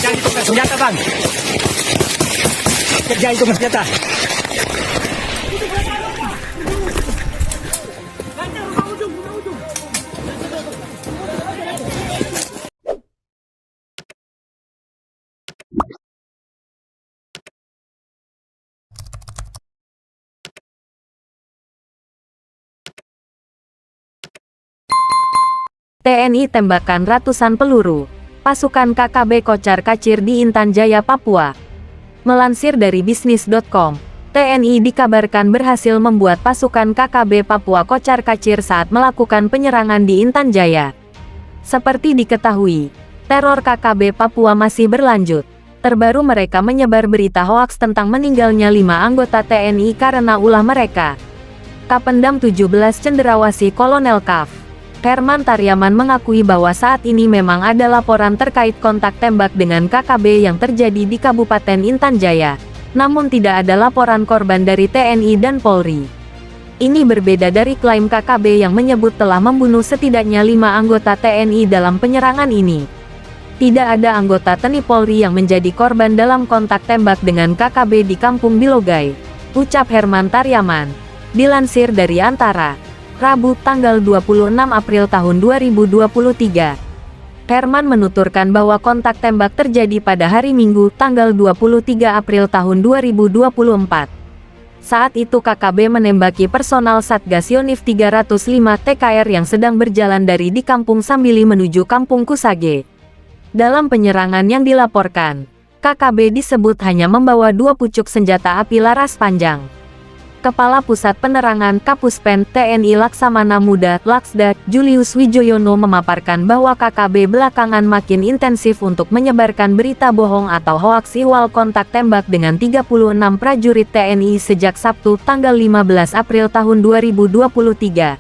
Kerjaan itu senjata, Bang. Kerjaan itu senjata. TNI tembakan ratusan peluru. Pasukan KKB kocar-kacir di Intan Jaya, Papua. Melansir dari bisnis.com, TNI dikabarkan berhasil membuat pasukan KKB Papua kocar-kacir saat melakukan penyerangan di Intan Jaya. Seperti diketahui, teror KKB Papua masih berlanjut. Terbaru mereka menyebar berita hoaks tentang meninggalnya 5 anggota TNI karena ulah mereka. Kapendam 17 Cenderawasih Kolonel Kaf Herman Taryaman mengakui bahwa saat ini memang ada laporan terkait kontak tembak dengan KKB yang terjadi di Kabupaten Intan Jaya, namun tidak ada laporan korban dari TNI dan Polri. Ini berbeda dari klaim KKB yang menyebut telah membunuh setidaknya 5 anggota TNI dalam penyerangan ini. Tidak ada anggota TNI Polri yang menjadi korban dalam kontak tembak dengan KKB di Kampung Bilogai, ucap Herman Taryaman. Dilansir dari Antara, Rabu, tanggal 26 April tahun 2023. Herman menuturkan bahwa kontak tembak terjadi pada hari Minggu, tanggal 23 April tahun 2024. Saat itu KKB menembaki personal Satgas Yonif 305 TKR yang sedang berjalan dari di Kampung Sambili menuju Kampung Kusage. Dalam penyerangan yang dilaporkan, KKB disebut hanya membawa 2 pucuk senjata api laras panjang. Kepala Pusat Penerangan Kapuspen TNI Laksamana Muda Laksda, Julius Wijoyono memaparkan bahwa KKB belakangan makin intensif untuk menyebarkan berita bohong atau hoaks ihwal kontak tembak dengan 36 prajurit TNI sejak Sabtu tanggal 15 April tahun 2023.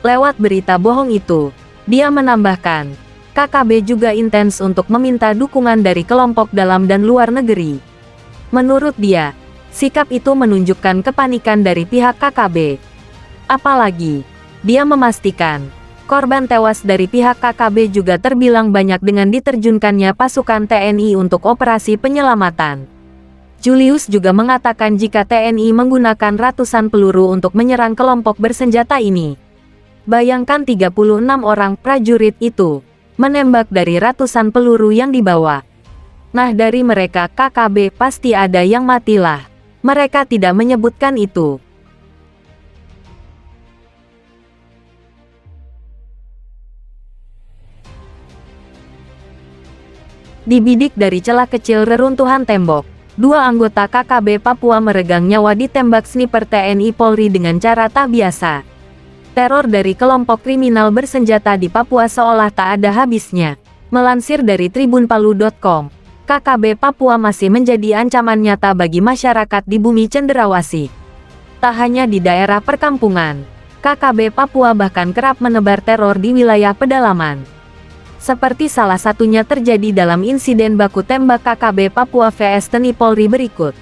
Lewat berita bohong itu, dia menambahkan, KKB juga intens untuk meminta dukungan dari kelompok dalam dan luar negeri. Menurut dia, sikap itu menunjukkan kepanikan dari pihak KKB. Apalagi, dia memastikan, korban tewas dari pihak KKB juga terbilang banyak dengan diterjunkannya pasukan TNI untuk operasi penyelamatan. Julius juga mengatakan jika TNI menggunakan ratusan peluru untuk menyerang kelompok bersenjata ini. Bayangkan 36 orang prajurit itu menembak dari ratusan peluru yang dibawa. Nah, dari mereka KKB pasti ada yang matilah. Mereka tidak menyebutkan itu. Dibidik dari celah kecil reruntuhan tembok, 2 anggota KKB Papua meregang nyawa ditembak sniper TNI Polri dengan cara tak biasa. Teror dari kelompok kriminal bersenjata di Papua seolah tak ada habisnya. Melansir dari tribunpalu.com, KKB Papua masih menjadi ancaman nyata bagi masyarakat di bumi cenderawasih. Tak hanya di daerah perkampungan, KKB Papua bahkan kerap menebar teror di wilayah pedalaman. Seperti salah satunya terjadi dalam insiden baku tembak KKB Papua vs TNI Polri berikut.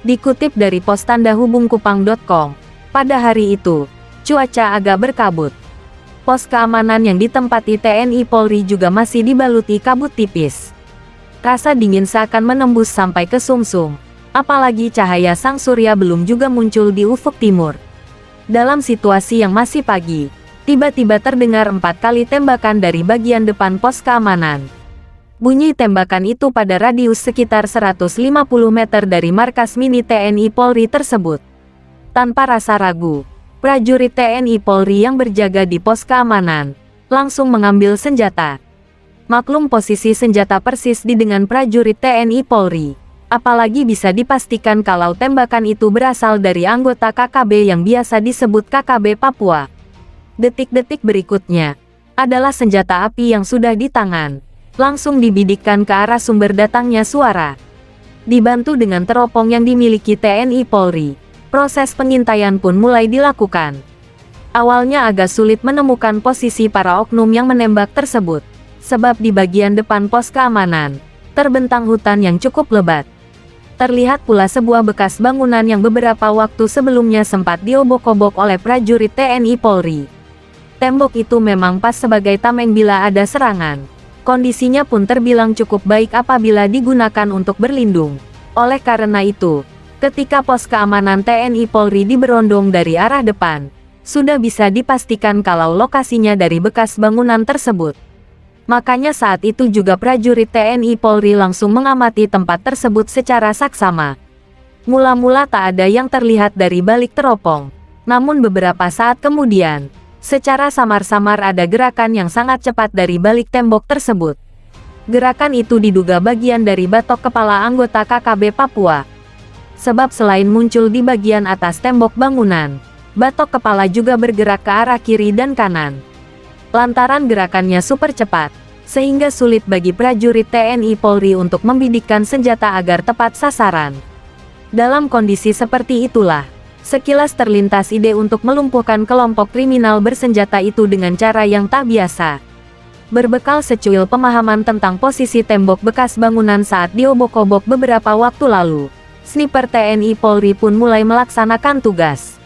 Dikutip dari pos tanda hubungkupang.com, pada hari itu, cuaca agak berkabut. Pos keamanan yang ditempati TNI Polri juga masih dibaluti kabut tipis. Rasa dingin seakan menembus sampai ke sumsum, apalagi cahaya sang surya belum juga muncul di ufuk timur. Dalam situasi yang masih pagi, tiba-tiba terdengar 4 kali tembakan dari bagian depan pos keamanan. Bunyi tembakan itu pada radius sekitar 150 meter dari markas mini TNI Polri tersebut. Tanpa rasa ragu, prajurit TNI Polri yang berjaga di pos keamanan langsung mengambil senjata. Maklum posisi senjata persis di dengan prajurit TNI Polri. Apalagi bisa dipastikan kalau tembakan itu berasal dari anggota KKB yang biasa disebut KKB Papua. Detik-detik berikutnya adalah senjata api yang sudah di tangan, langsung dibidikkan ke arah sumber datangnya suara. Dibantu dengan teropong yang dimiliki TNI Polri, proses pengintaian pun mulai dilakukan. Awalnya agak sulit menemukan posisi para oknum yang menembak tersebut, sebab di bagian depan pos keamanan terbentang hutan yang cukup lebat. Terlihat pula sebuah bekas bangunan yang beberapa waktu sebelumnya sempat diobok-obok oleh prajurit TNI Polri. Tembok itu memang pas sebagai tameng bila ada serangan. Kondisinya pun terbilang cukup baik apabila digunakan untuk berlindung. Oleh karena itu, ketika pos keamanan TNI Polri diberondong dari arah depan, sudah bisa dipastikan kalau lokasinya dari bekas bangunan tersebut. Makanya saat itu juga prajurit TNI Polri langsung mengamati tempat tersebut secara saksama. Mula-mula tak ada yang terlihat dari balik teropong. Namun beberapa saat kemudian, secara samar-samar ada gerakan yang sangat cepat dari balik tembok tersebut. Gerakan itu diduga bagian dari batok kepala anggota KKB Papua. Sebab selain muncul di bagian atas tembok bangunan, batok kepala juga bergerak ke arah kiri dan kanan. Lantaran gerakannya super cepat, sehingga sulit bagi prajurit TNI Polri untuk membidikkan senjata agar tepat sasaran. Dalam kondisi seperti itulah, sekilas terlintas ide untuk melumpuhkan kelompok kriminal bersenjata itu dengan cara yang tak biasa. Berbekal secuil pemahaman tentang posisi tembok bekas bangunan saat diobok-obok beberapa waktu lalu, sniper TNI Polri pun mulai melaksanakan tugas.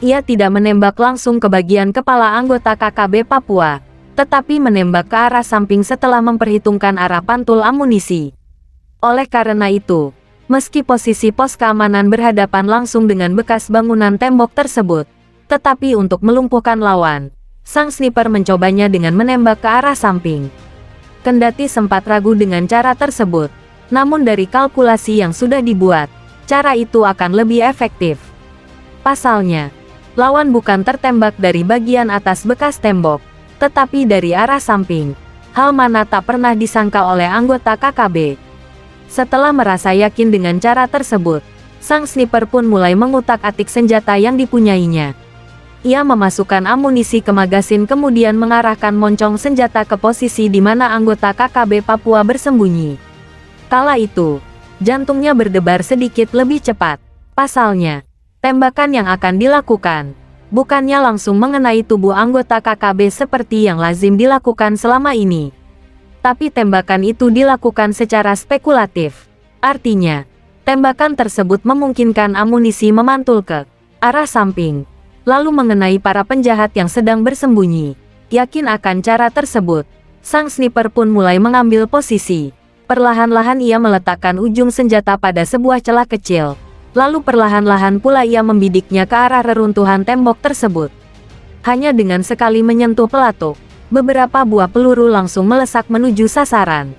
Ia tidak menembak langsung ke bagian kepala anggota KKB Papua, tetapi menembak ke arah samping setelah memperhitungkan arah pantul amunisi. Oleh karena itu, meski posisi pos keamanan berhadapan langsung dengan bekas bangunan tembok tersebut, tetapi untuk melumpuhkan lawan, sang sniper mencobanya dengan menembak ke arah samping. Kendati sempat ragu dengan cara tersebut, namun dari kalkulasi yang sudah dibuat, cara itu akan lebih efektif. Pasalnya, lawan bukan tertembak dari bagian atas bekas tembok, tetapi dari arah samping, hal mana tak pernah disangka oleh anggota KKB. Setelah merasa yakin dengan cara tersebut, sang sniper pun mulai mengutak-atik senjata yang dipunyainya. Ia memasukkan amunisi ke magasin kemudian mengarahkan moncong senjata ke posisi di mana anggota KKB Papua bersembunyi. Kala itu, jantungnya berdebar sedikit lebih cepat. Pasalnya, tembakan yang akan dilakukan bukannya langsung mengenai tubuh anggota KKB seperti yang lazim dilakukan selama ini. Tapi tembakan itu dilakukan secara spekulatif. Artinya, tembakan tersebut memungkinkan amunisi memantul ke arah samping, lalu mengenai para penjahat yang sedang bersembunyi. Yakin akan cara tersebut, sang sniper pun mulai mengambil posisi. Perlahan-lahan ia meletakkan ujung senjata pada sebuah celah kecil. Lalu perlahan-lahan pula ia membidiknya ke arah reruntuhan tembok tersebut. Hanya dengan sekali menyentuh pelatuk, beberapa buah peluru langsung melesak menuju sasaran.